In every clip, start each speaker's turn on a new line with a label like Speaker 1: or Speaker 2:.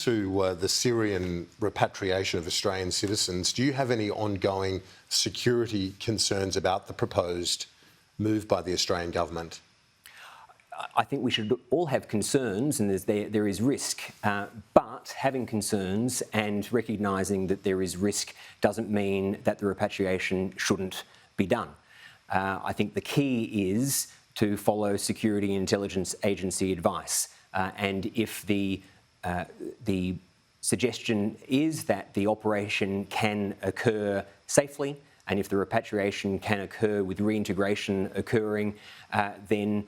Speaker 1: To the Syrian repatriation of Australian citizens, do you have any ongoing security concerns about the proposed move by the Australian government?
Speaker 2: I think we should all have concerns, and there is risk, but having concerns and recognising that there is risk doesn't mean that the repatriation shouldn't be done. I think the key is to follow security and intelligence agency advice, and if the suggestion is that the operation can occur safely, and if the repatriation can occur with reintegration occurring, then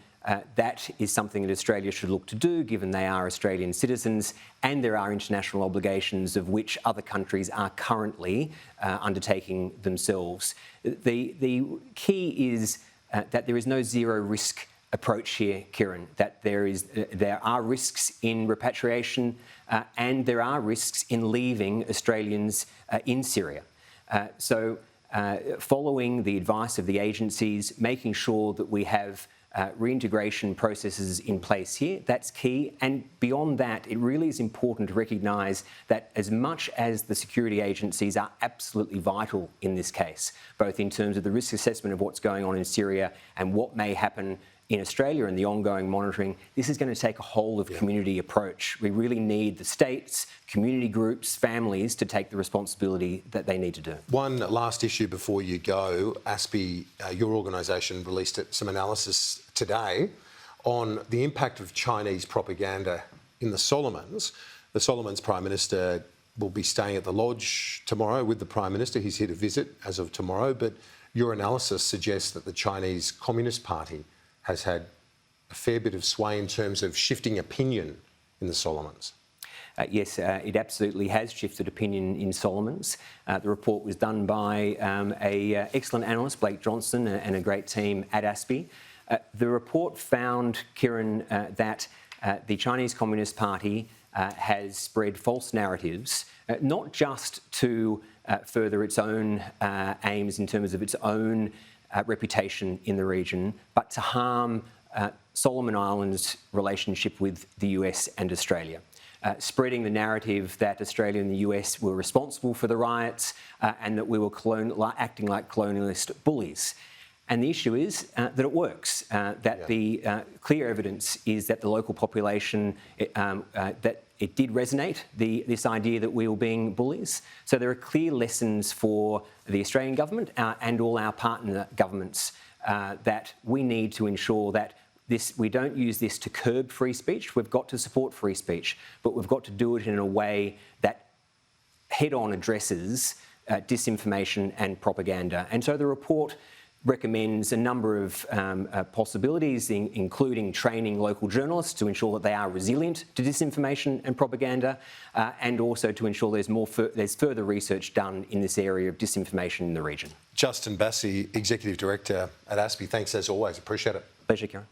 Speaker 2: that is something that Australia should look to do, given they are Australian citizens and there are international obligations of which other countries are currently undertaking themselves. The key is that there is no zero risk approach here, Kieran, that there are risks in repatriation and there are risks in leaving Australians in Syria. So following the advice of the agencies, making sure that we have reintegration processes in place here, that's key. And beyond that, it really is important to recognise that as much as the security agencies are absolutely vital in this case, both in terms of the risk assessment of what's going on in Syria and what may happen in Australia and the ongoing monitoring, this is going to take a whole of community approach. We really need the states, community groups, families to take the responsibility that they need to do.
Speaker 1: One last issue before you go. ASPI, your organisation, released some analysis today on the impact of Chinese propaganda in the Solomons. The Solomons Prime Minister will be staying at the lodge tomorrow with the Prime Minister. He's here to visit as of tomorrow, but your analysis suggests that the Chinese Communist Party has had a fair bit of sway in terms of shifting opinion in the Solomons.
Speaker 2: Yes, it absolutely has shifted opinion in Solomons. The report was done by an excellent analyst, Blake Johnson, and a great team at ASPI. The report found, Kieran, that the Chinese Communist Party has spread false narratives, not just to further its own aims in terms of its own reputation in the region, but to harm Solomon Islands' relationship with the US and Australia. Spreading the narrative that Australia and the US were responsible for the riots and that we were acting like colonialist bullies. And the issue is that it works, the clear evidence is that the local population, that it did resonate, this idea that we were being bullies. So there are clear lessons for the Australian government and all our partner governments that we need to ensure that we don't use this to curb free speech. We've got to support free speech, but we've got to do it in a way that head-on addresses disinformation and propaganda. And so the report recommends a number of possibilities, including training local journalists to ensure that they are resilient to disinformation and propaganda, and also to ensure there's further research done in this area of disinformation in the region.
Speaker 1: Justin Bassi, Executive Director at ASPI, thanks as always. Appreciate it.
Speaker 2: Pleasure, Kieran.